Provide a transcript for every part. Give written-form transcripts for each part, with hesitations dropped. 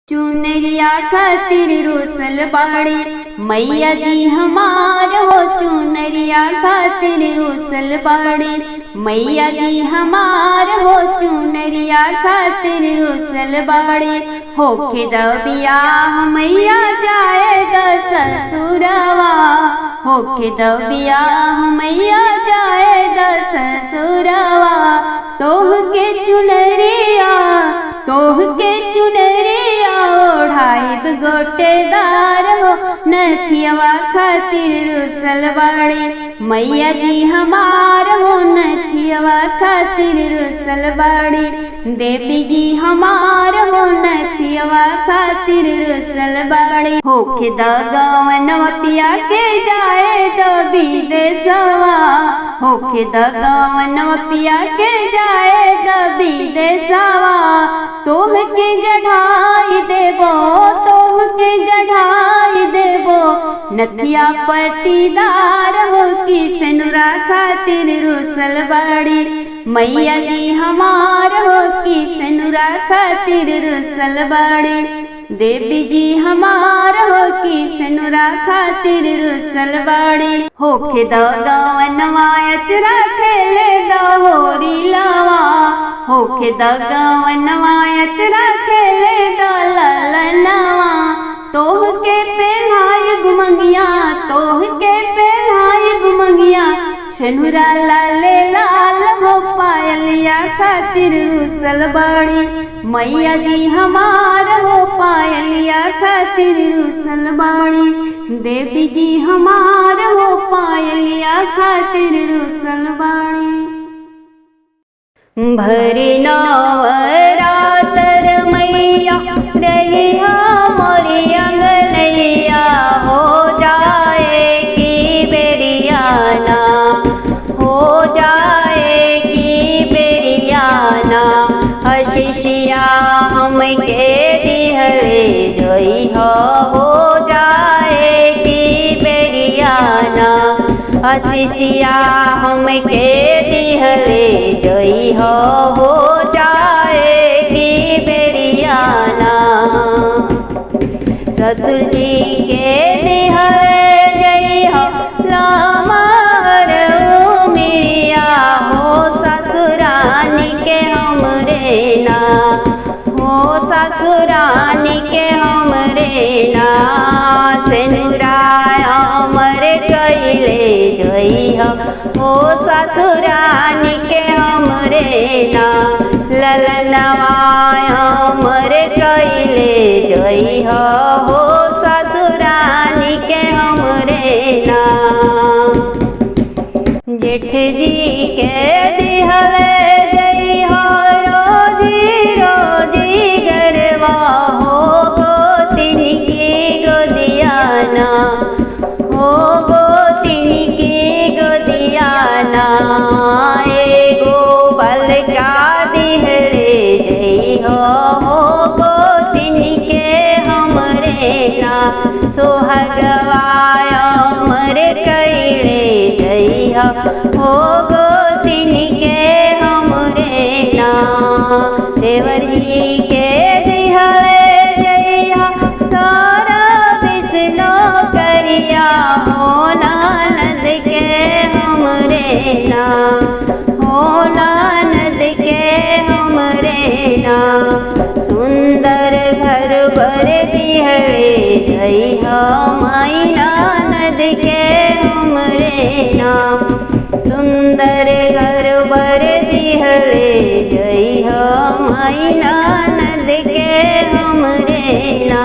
चुनरिया खातिर रोसल बाड़ी मैया जी हमार हो। चुनरिया खातिर रोसल बाड़ी मैया जी हमार हो। चुनरिया खातिर रोसल बाड़ी होके दबियाह मैया जाए द ससुरवा। होके दबियाह मैया जाए द ससुरवा। तोह के चुनरिया ओढ़ाइब गोटेदार हो। नथियावा खातिर रोसल बाड़ी मैया जी हमार हो। नथियावा खातिर रोसल बाड़ी देवी जी हमार हो। नथियावा खातिर रोसल बाड़ी होके दगवनवा पिया के जाए द विदेशवा। होके दगवनवा पिया के जाए द विदेशवा। तोह के गढ़ाई देबो तोह के गढ़ाई देबो नथिया पतीदार हो। कि सेनुरा खातिर रोसल बाड़ी मैया जी हमार हो। कि सेनुरा खातिर रोसल बाड़ी देवी जी हमार हो। कि सेनुरा खातिर रोसल बाड़ी होके दगवनवा अचरा खेले द होरी लावा। होके दगवनवा अचरा खेले द ललनवा। तोह के पहनाइब मंगिया तोह के पहनाइब मंगिया सेनुरा लाले लाल हो। पायलिया खातिर रोसल बाड़ी मैया जी हमार हो। पायलिया खातिर रोसल बाड़ी देवी जी हमार हो। पायलिया खातिर रोसल बाड़ी भरी नवरातर मैया रहिया मोरी अंगनैया। हो जाएगी बेरियाना हो जाएगी बेरियाना। आशीषिया हमके दिहले जोई हो जाएगी बेरियाना। आशीषिया हमके दिहले जोई हो जाएगी बेरियाना। ससुर जी के दिहले जई हो लामार उमिरिया हो। ससुरानी के हमरे ना हो ससुरानी के हमरे ना। सेनुराय अमर कैले जोई हो ससुरानी के हमरे ना। ललनवाय अमर कैले जोई हो ससुरानी के हमरे ना। जेठ जी के दिहले जई हो रोजी रोजी गरवा हो। गोतिन की गोदियाना हो गोतिन की गोदियाना। एगो बलका दिहले जई हो गोतिन के हमरे ना। सोहगवाय अमर कैले जई हो गोतिन के हमरे ना। देवर जी के दिहले जई हो सारा विष्णु करिया हो। ननद के हमरे ना हो ननद के हमरे ना। सुंदर घर बर दिहले जई हो माई ननद के हमरे ना। सुंदर घर बर दिहले जई हो माई ननद के हमरे ना।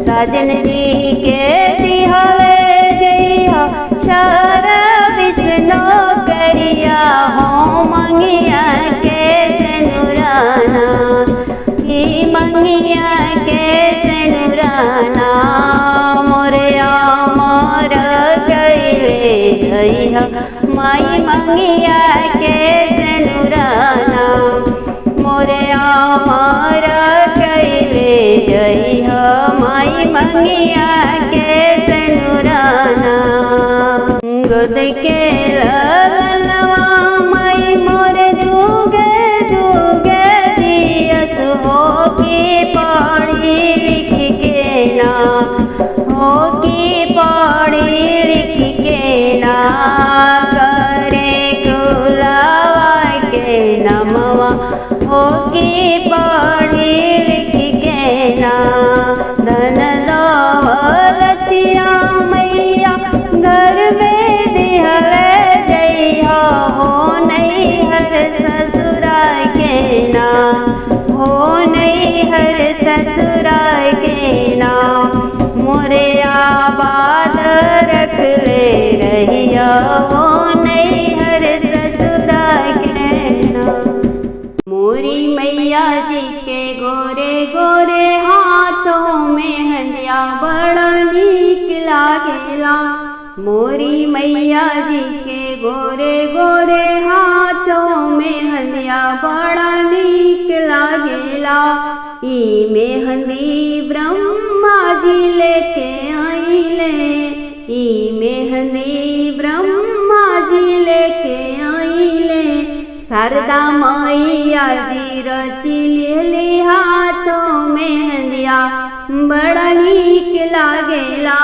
साजन जी के दिहले जई हो सारा विष्णु करिया हो। मंगिया के सेनुराना ही मंगिया के सेनुराना। मोरया मोर कैले जई हो माई मंगिया के सेनुराना। मोरया मोर कैले जई हो माई मंगिया के सेनुराना। गोद के ललनवा माई मोर जुगे जुगे दियस हो। की हर ससुराल के नाम, मोरे आबाद रख ले रहिया वो हर ससुराल के नाम। मोरी मैया जी के गोरे गोरे हाथों में हंदिया बड़ा नीक लागेला, मोरी मैया जी के गोरे गोरे हाथों में हंदिया बड़ा नीक लागेला। ई मेहंदी ब्रह्मा जी लेके आइले, ई मेहंदी ब्रह्मा जी लेके आइले, शारदा मैया जी रची लेली हाथों में हंदिया बड़ा नीक लागेला।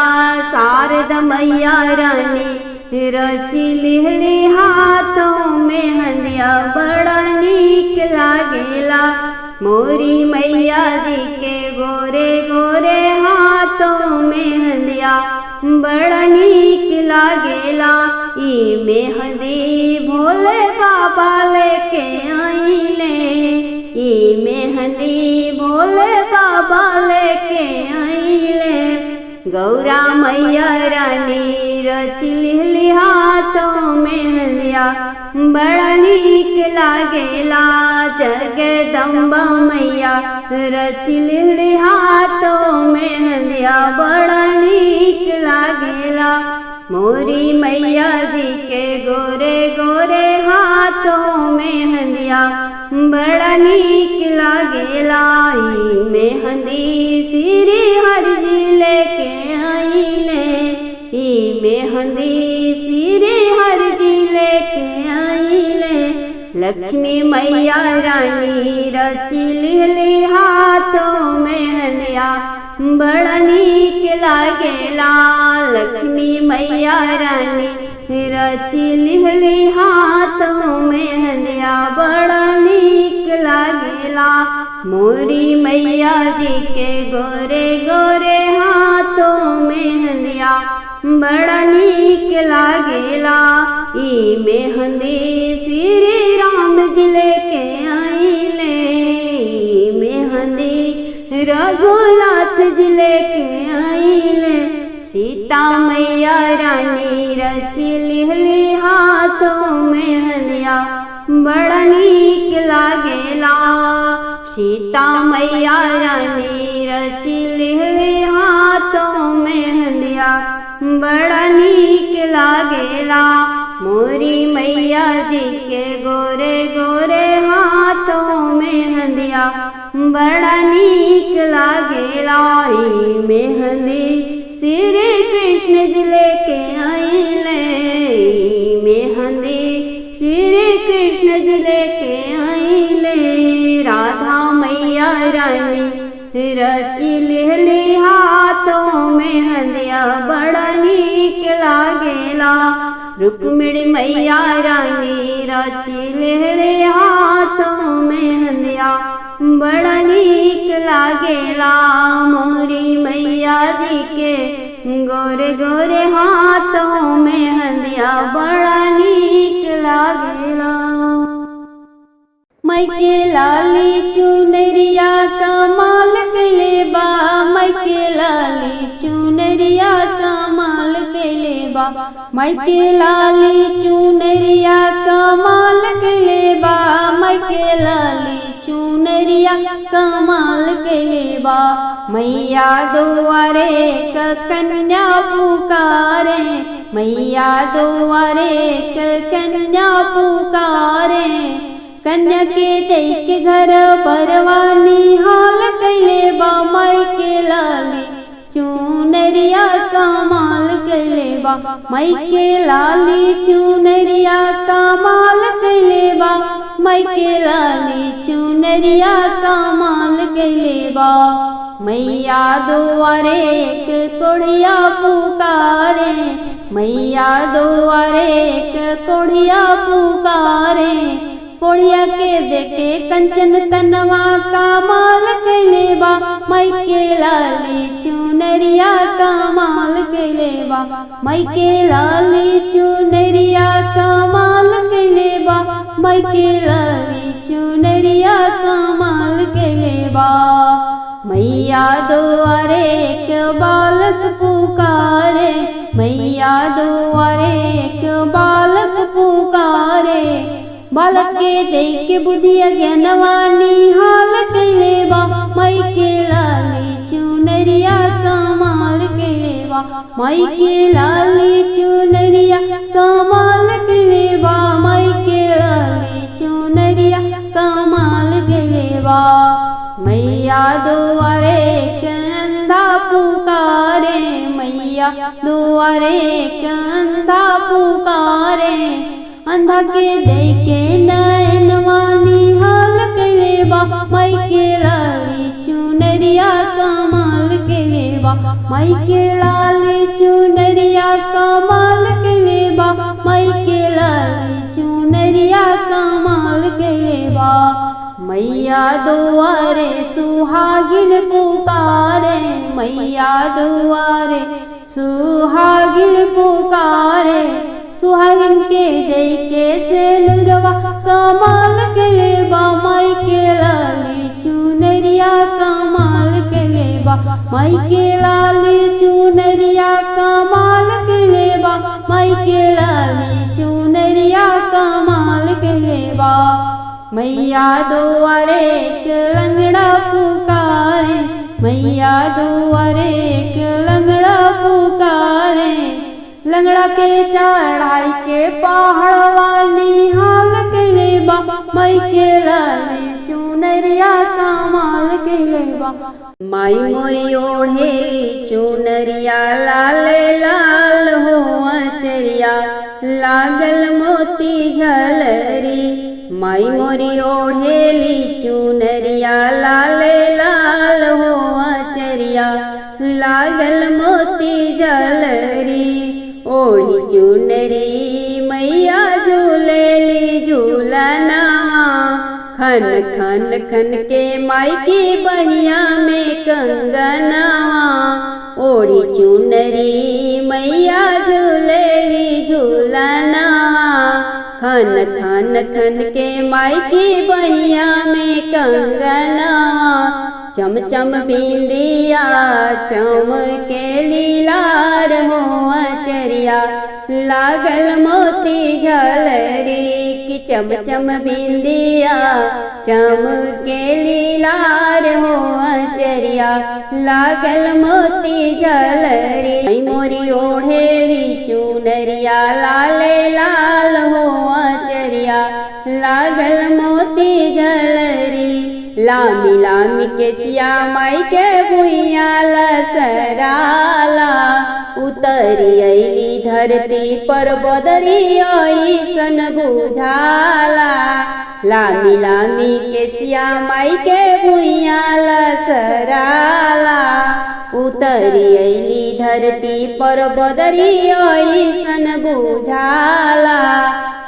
शारदा मैया रानी रची लेली हाथों में हंदिया बड़ा नीक लागेला। मोरी मैया जी के गोरे गोरे हाथों में हंदिया बड़ा नीक लागेला। ई मेहंदी भोले बाबा लेके आइले, ई मेहंदी भोले बाबा लेके आइले, गौरा मैया रानी रची लेली हाथों में हंदिया बड़ा नीक लागेला। जगदम्बा मैया रची लेली हाथों में हंदिया बड़ा नीक लागेला। मोरी मैया जी के गोरे गोरे हाथों में हंदिया बड़ा नीक लागेला। ई मेहंदी श्री हरि जी लेके आइले, ई मेहंदी श्री हरि जी लेके आइले, लक्ष्मी मैया रानी रची लेली हाथों में हंदिया बड़ा नीक लागेला। लक्ष्मी मैया रानी रची लेली हाथों में हंदिया बड़ा नीक लागेला। मोरी मैया जी के गोरे गोरे हाथों में हंदिया बड़ा नीक लागेला। ई मेहंदी श्री राम जी लेके आइले, ई मेहंदी रघुनाथ जी लेके आइले, सीता मैया रानी रची लेली हाथों में हंदिया बड़ा नीक लागेला। सीता मैया रानी रची लेली हाथों में हंदिया बड़ा नीक लागेला। मोरी मैया जी के गोरे गोरे हाथों में हंदिया बड़ा नीक लागेला। ई मेहंदी श्री कृष्ण जी लेके आइले, ई मेहंदी श्री कृष्ण जी लेके आइले, राधा मैया रानी रची लेली हाथों में हंदिया बड़ा नीक लागेला। रुक्मिणी मैया रानी रची लेली हाथों में हंदिया बड़ा नीक लागेला। मोरी मैया जी के गोरे गोरे हाथों में हंदिया बड़ा नीक लागेला। मैके लाली चुनरिया कमाल कइले बा, मैके लाली चुनरिया कमाल कइले बा, मैके लाली चुनरिया कमाल कइले बा, मैके लाली चुनरिया कमाल कइले बा। मैया दुआरे क कन्या पुकारे, मैया दुआरे क कन्या पुकारे, कन्या के देख के घर परवानी हाल कइले बा। मैके लाली चुनरिया कमाल कइले बा, मैके लाली चुनरिया कमाल कइले बा, मैके लाली चुनरिया कमाल कइले बा। मैया दुआरे एक कोढ़िया पुकारे, मैया दुआरे एक कोढ़िया पुकारे, कोढ़िया के देखे कंचन तनवा कमाल कइले बा। मैके लाली चुनरिया कमाल कइले बा, मैके लाली चुनरिया कमाल कइले बा, मैके लाली चुनरिया कमाल कइले बा। बा। मैया दुआरे एक बालक पुकारे, मैया दुआरे एक बालक पुकारे। बालक के देख के बुधिया ज्ञानवानी हाल कैले बा। माई के लाली चुनरिया कमाल कैले बा, माई के लाली चुनरिया कमाल कैले बा, माई के लाली चुनरिया कमाल कैले बा। मैया दुआरे एक अंधा पुकारे, मैया दुआरे एक अंधा पुकारे। अंधा के देखे नयनवानी हाल कैले बा। माई के लाली चुनरिया कमाल कैले बा, माई के लाली चुनरिया कमाल कैले बा, माई के लाली चुनरिया कमाल कैले बा। मैया दुआरे सुहागिन पुकारे, मैया दुआरे सुहागिन पुकारे। सुहागिन के देखे से नुरवा कमाल कैले बा। माई के लाली चुनरिया कमाल कैले बा, माई के लाली चुनरिया कमाल कैले बा, माई के लाली चुनरिया कमाल कैले बा। मैया दुआरे एक लंगड़ा पुकारे, मैया दुआरे एक लंगड़ा पुकारे। लंगड़ा के चढ़ाई के पहाड़ वाली हाल कैले बा। माई के लाली चुनरिया कमाल कैले बा। माई मोरी ओढ़ेली चुनरिया लाल लाल हो अचरिया, लागल मोती झलरी। माई मोरी ओढ़ेली चुनरिया लाल लाल हो अचरिया, लागल मोती झलरी। ओढ़ी चुनरी मैया झूलेली झूलनावा, खन खन खन के माई की बहिया में कंगनावा। ओढ़ी चुनरी मैया झूलेली झूलनावा, खन खन खन के माई की बहिया में कंगनावा। चम चम बिंदिया चमके लीलार हो अचरिया, लागल मोती झलरी। की चम चम बिंदिया चमके लीलार हो अचरिया, लागल मोती झलरी। माई मोरी ओढ़ेली चुनरिया लाल लाल हो अचरिया, लागल मोती झलरी। लामी लामी के सिया माई के भुइया लसराला, उतरी अइली धरती पर बदरी ऐसन बुझाला। लामी लामी के सिया माई के भुइया लसराला, उतरी अइली धरती पर बदरी ऐसन बुझाला।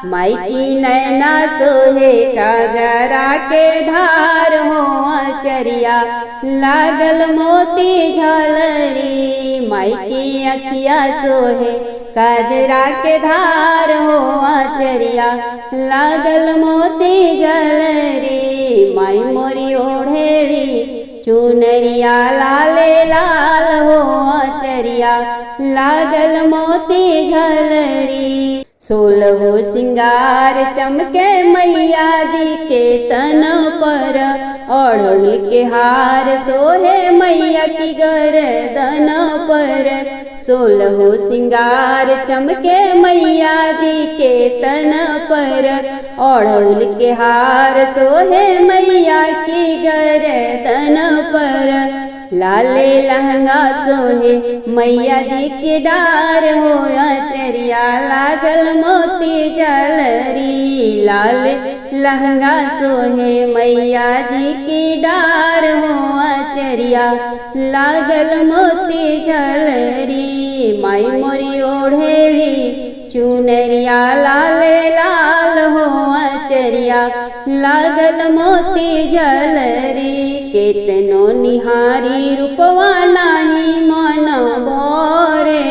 माई की नैना सोहे काजरा के धार हो अचरिया, लागल मोती झलरी। माई की अखिया सोहे काजरा के धार हो अचरिया, लागल मोती झलरी। माई मोरी ओढ़ेली चुनरिया लाल लाल हो अचरिया, लागल मोती झलरी। 16 सिंगार चमके मैया जी के तन पर, अड़हुल के हार सोहे मैया की गर्दन पर। 16 सिंगार चमके मैया जी के तन पर, अड़हुल के हार सोहे मैया की गर्दन पर। लाले लहंगा सोहे मैया जी के डार हो अचरिया, लागल मोती झलरी। लाल लहंगा सोहे मैया जी की डार हो अचरिया, लागल मोती झलरी। माई मोरी ओढ़ेली चुनरिया लाल लाल हो अचरिया, लागल मोती झलरी। केतनो निहारी रूपवा नाही मन भरे,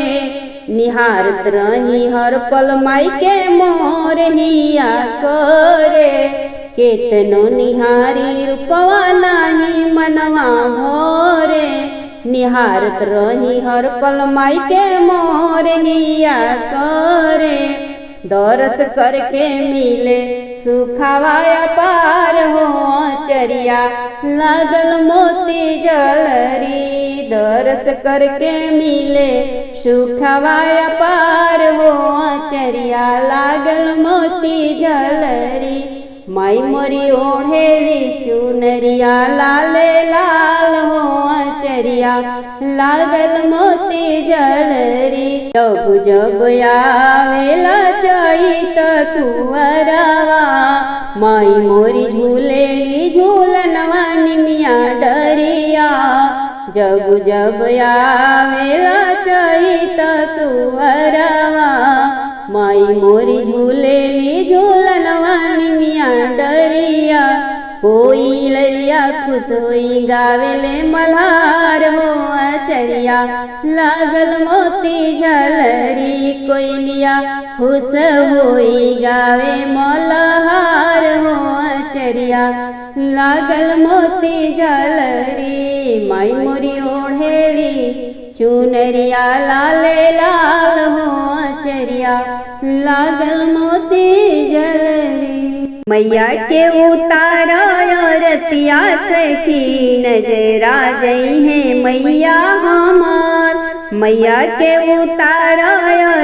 निहारत रही हर पल माई के मोर हिया करे। केतनो निहारी रूपवा नाही मनवा भोरे, निहारत रही हर पल माई के मोर हिया करे। दरस करके मिले सुखावाया पार हो चरिया लागल मोती जलरी। दरस करके मिले सुखावाया पार हो चरिया लागल मोती जलरी। माई मोरी ओढ़ेली चुनरिया लाले लाल हो चरिया लागल मोती जलरी। जब जब आवेला चैत कुंवरवा, माई मोरी झूलेली झूलनवा निमिया डरिया। जब जब आवेला चैत कुंवरवा, माई मोरी झूलेली झूलनवा निमिया डरिया। कोई लरिया खुश होई गावेले मल्हार हो चरिया लागल मोती झलरी। कोयलिया खुश होई गावे मल्हार हो चरिया लागल मोती झलरी। माई मोरी ओढ़ेली चुनरिया लाले लाल हो चरिया लागल मोती जलरी। मैया के उतारा रतिया सखी नजरा जई है मैया हमार। मैया के उतारा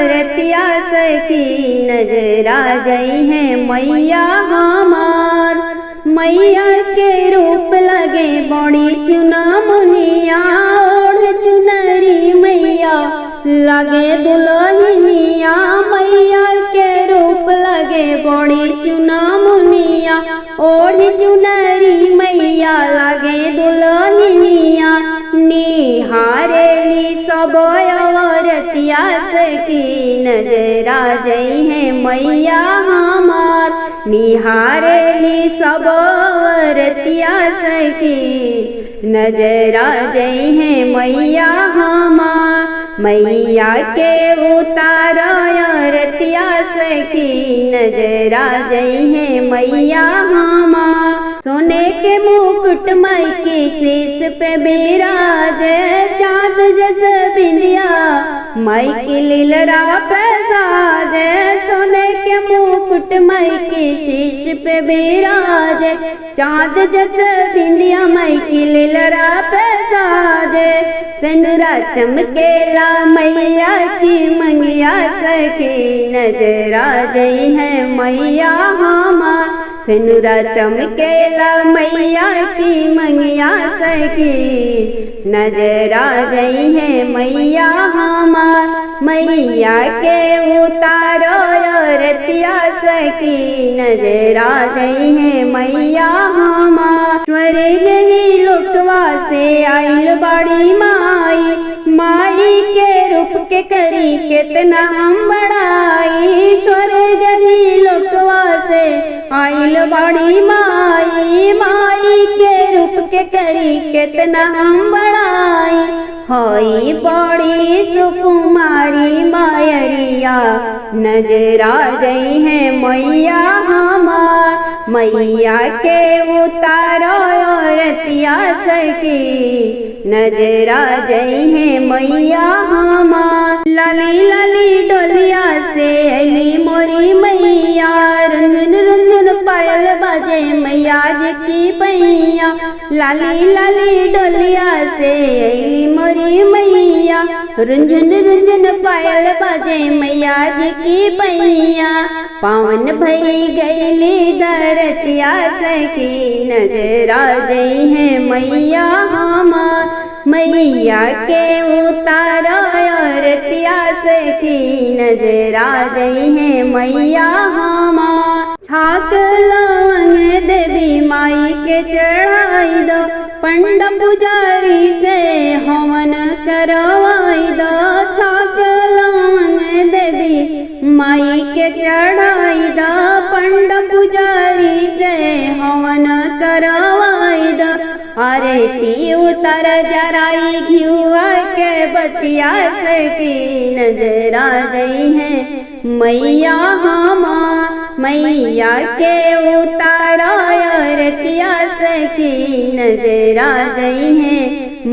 रतिया सखी नजरा जई है मैया हमार। मैया के रूप लगे बड़ी चुना मुनिया, ओढ़ चुनरी मैया लगे दुल्हनिया। मैया के रूप लगे बड़ी चुना मुनिया, ओढ़ चुनरी मैया लगे दुल्हनिया। निहारेली सब अवरतिया सखी नजरा जई है मैया हमार। निहारेली सब अवरतिया सखी नजरा जई है मैया हमार। मैया के उतारा रतिया सखी नजरा जई है मैया हमार। सोने के मुकुट माई के शीश पे बिराजे, चाँद जैसे बिंदिया माई की लीलरा पे साजे। सोने के मुकुट माई के शीश पे बिराजे, चाँद जैसे बिंदिया माई की लीलरा पे साजे। सिंदूरा चमकेला मैया की मंगिया सखी नजरा जई है मैया हमार। सिंदूरा चमकेला मैया की मंगिया सखी नजरा जई है मैया हमार। मैया के उतारो रतिया सखी नजरा जई है मैया हमार। स्वर्ग ही लोकवा से आइल बड़ी माई, माई के रूप के करी कितना हम बड़ाई। स्वर्ग ही लोकवा से आइल बड़ी माई, माई के रूप के करी कितना हम बड़ाई। होई बड़ी सुकुमारी मायरिया नजरा जई है मैया हमार। मैया के उतारो रतिया सखी नजरा जई है मैया हमार। लाली लाली डोलिया से अली मोरी मैया, रुंझुन रुंझुन पायल बाजे मैया जी की पैया। लाली लाली डोलिया से अली मोरी मैया, रुंझुन रुंझुन पायल बाजे मैया जी की पैया। पावन भई गईली धरतिया सखी नजरा जई है मैया हमार। मैया के उतारो रतिया सखी नजरा जई है मैया हमार। छाक लवंग देवी माई के चढ़ाई दो, पंडा पुजारी से हवन करवाई दो। छाक लवंग देवी माई के चढ़ाई दो, पंडा पुजारी से हवन करवाई दो। आरती उतर जराई घिउआ के बतिया सखी नजरा जई है मैया हमार। मैया के उतारा रतिया सखी नजरा जई है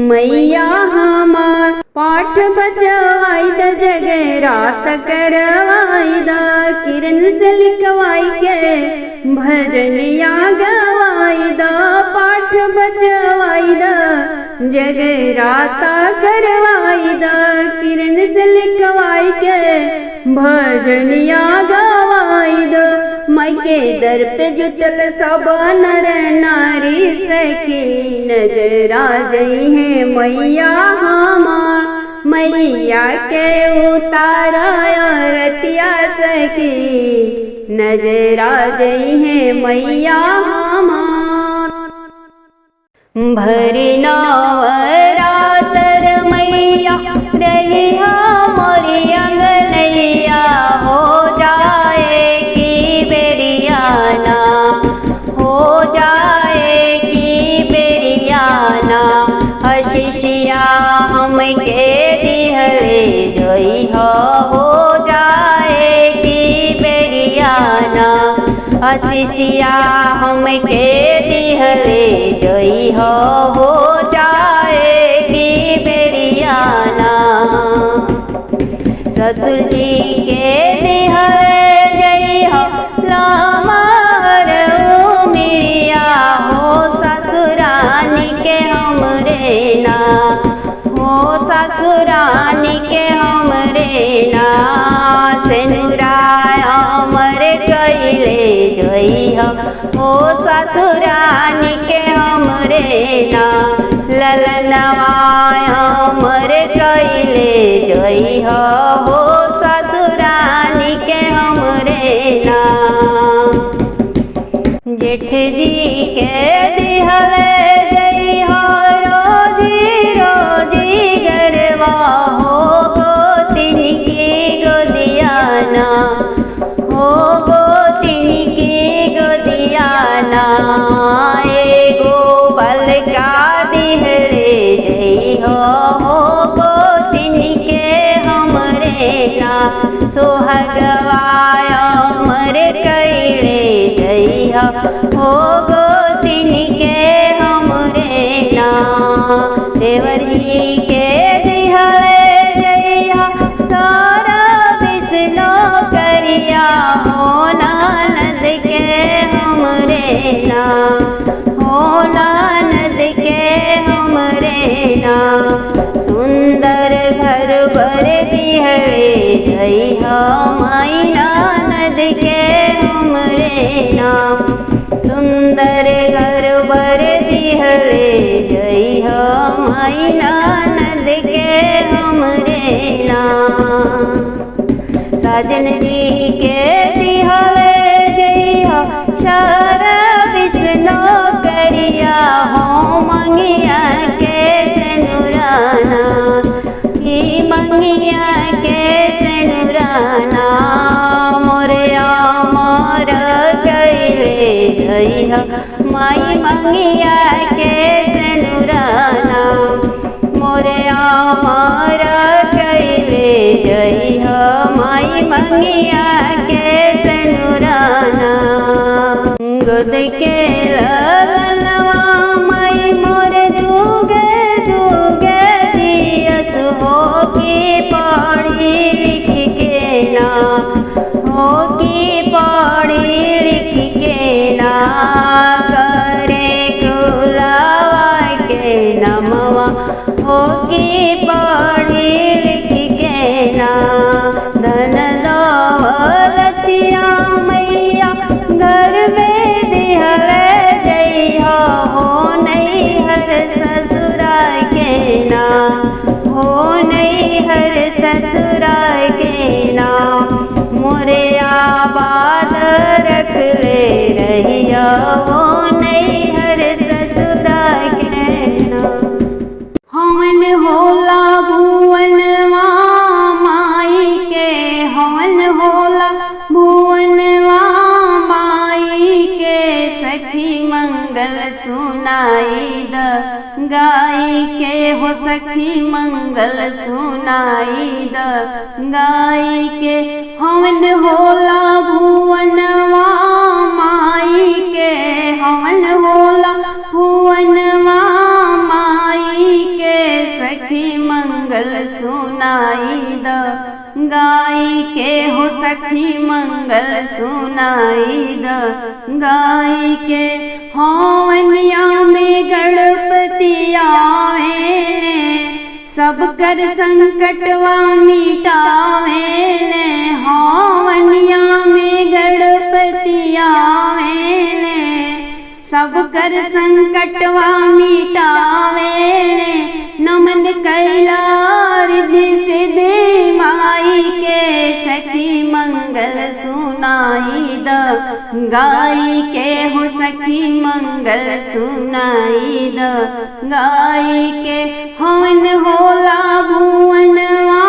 मैया हमार। पाठ बजवाई द जगरात करवाई द किरण से लिखवाई के भजनिया गवाई द। पाठ बजवाई द जगराता करवाई द किरण से लिखवाई के भजनिया गवाई द। माई के दर पे जुटल सब नर नारी सखी नजरा जई है मैया हमार। मैया के उतारा रतिया सखी नजरा जई है मैया हमार। भरी नवरातर मैया रहिया मोरी अंगनैया हो जाएगी बेरियाना हो जाएगी बेरियाना। आशीषिया हमके दिहले जोई हो जाएगी बेरियाना। आशीषिया हमके दिहले जोई हो जाएगी बेरियाना। ससुर जी के दिहले जई हो लामार उमिरिया हो ससुरानी के हमरे ना हो ससुरानी के हमरे ना। सेनुराय अमर कैले जोई हो ससुरानी के हमरे ना। ललनवाय अमर कैले जोई हो ससुरानी के हमरे ना। जेठ जी के दिहले जई हो रोजी रोजी गरवा हो गोतिन की गोदियाना हो गोतिन की गोदियाना। एगो बलका दिहले जई हो गोतिन के हमरे ना। सोहगवाय अमर कैले जई हो गोतिन के हमरे ना। देवर जी के दिहले जई सारा विष्णु करिया हो ननद के हमरे ना हो ननद के हमरे ना। सुंदर घर बर दिहले जई हो माई ननद के हमरे ना। सुंदर घर बर दिहले जई हो माई ननद के हमरे ना। साजन जी के दिहले जई हो सारा विष्णु करिया हो मंगिया के सेनुराना ही मंगिया के सेनुराना। मोरे अमर कैले जई हो माई मंगिया के सेनुराना। मोरे अमर कैले जई हो माई मंगिया के सेनुराना। गोद के ललनवा माई मोरे जुगे जुगे दियस हो की पढ़ी लिख के ना हो की पढ़ी लिख के ना। करे कुलावा के नमवा हो की पढ़ी लिख के ना। धन दौलतिया मैया घर में दिहले जई हो नैहर ससुरा के ना हो नैहर ससुरा के ना। मोरे आबाद रख ले रहिया हो नैहर ससुरा के ना। हवन होला भुवनवा माई के हवन होला भुवनवा माई के। सखी मंगल सुनाई द गाई के हो सखी मंगल सुनाई द गाई के हवन होला भुवनवा माई के, हवन होला भुवनवा माई के, सखी मंगल सुनाई द गाई के हो सखी मंगल सुनाई द गाई के। हवनिया में गणपति आवेले, सब कर संकटवा मिटावेले। हवनिया में गणपति आवेले, सब कर संकटवा मिटावेले। नमन कैला रिद्धि सिद्धि माई के, सखी मंगल सुनाई द गाई के हो सखी मंगल सुनाई द गाई के। हवन होला भुवनवा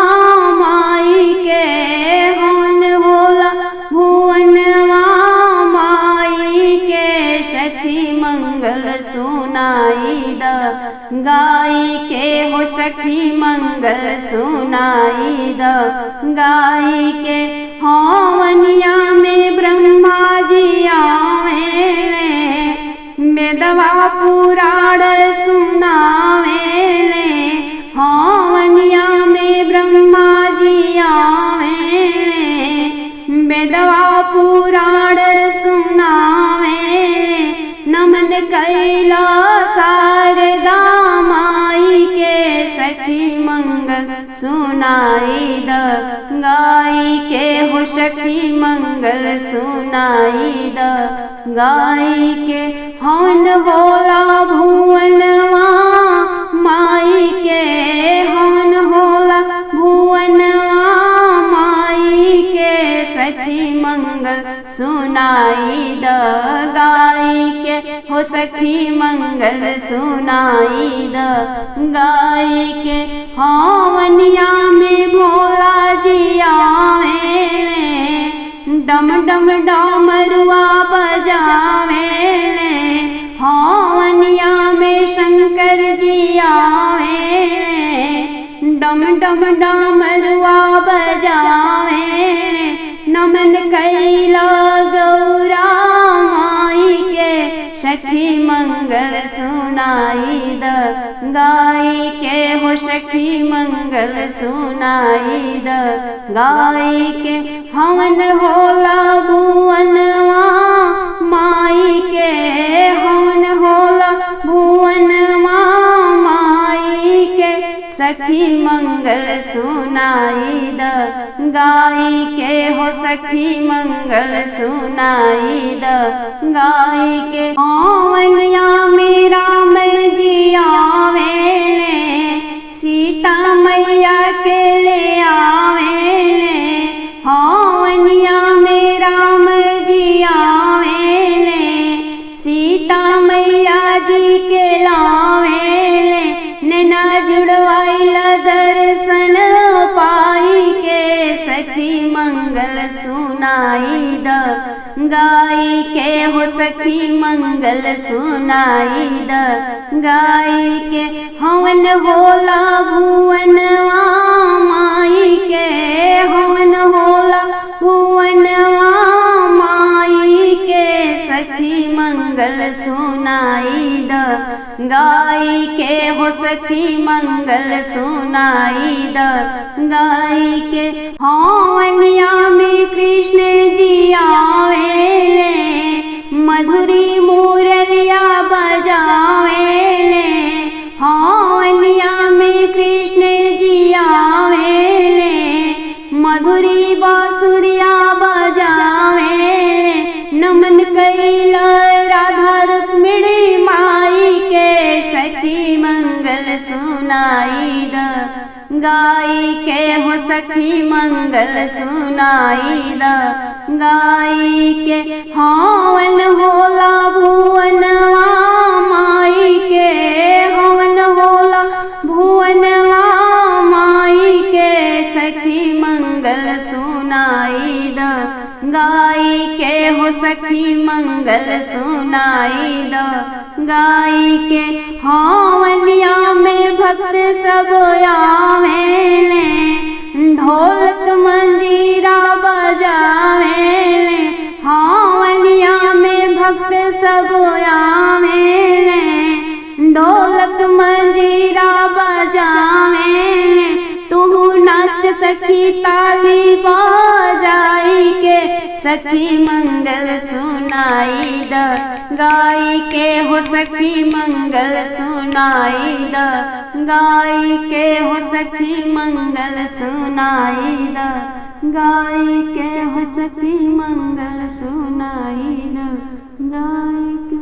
माई के, हवन होला भुवनवा माई के, सखी मंगल सुनाई द गाई के हो सखी मंगल सुनाई द गाई के। हवनिया में ब्रह्मा जी आवेले, वेदवा पुराण सुनावेले। हवनिया में ब्रह्मा जी आवेले, वेदवा पुराण सुनावेले। नमन कैला शारदा माई के, सखी मंगल सुनाई द गाई के हो सखी मंगल सुनाई द गाई के। हवन होला भुवनवा माई के, हवन होला भुवनवा माई के, सखी मंगल सुनाई द गाई के हो सखी मंगल सुनाई द गाई के। हवनिया में भोला जी आवेले, डम डम डमरुआ बजावेले। हवनिया में शंकर जी आवेले, डम डम डमरुआ बजावेले। नमन कैला गौरा माई के, सखी मंगल सुनाई द गाई के हो सखी मंगल सुनाई द गाई के। हवन होला भुवनवा माई के, हवन होला भुवनवा माई के, सखी मंगल सुनाई द गाई के हो सखी मंगल सुनाई द गाई के। हवनिया में राम जी आवेले, सीता मैया के ले आवेले। हवनिया में राम जी आवेले, सीता मैया जी के लावेले। नैना जुड़वाइल दर्शन पाई के, सखी मंगल सुनाई द गाई के हो सखी मंगल सुनाई द गाई के। हवन होला भुवनवा माई के, हवन होला भुवनवा माई के, सखी मंगल सुनाई द गाई के हो सखी मंगल सुनाई द गाई के। हवनिया में कृष्ण जी आवेले, मधुरी मुरलिया बजावेले। हवनिया में कृष्ण जी आवेले, मधुरी बांसुरिया बजावेले। नमन कैला राधा रुक्मिणी माई के, सखी मंगल सुनाई द गाई के हो सखी मंगल सुनाई द गाई के। हवन होला भुवनवा माई के, हवन होला भुवनवा माई के, सखी मंगल सुनाई द गाई के हो सखी मंगल सुनाई द गाई के। हवनिया में भक्त सब आवेले, ढोलक मंजीरा सखी ताली बजाई के सखी मंगल सुनाई द गाई के हो सखी मंगल सुनाई द गाई के हो सखी मंगल सुनाई द गाई के हो सखी मंगल सुनाई द गाई के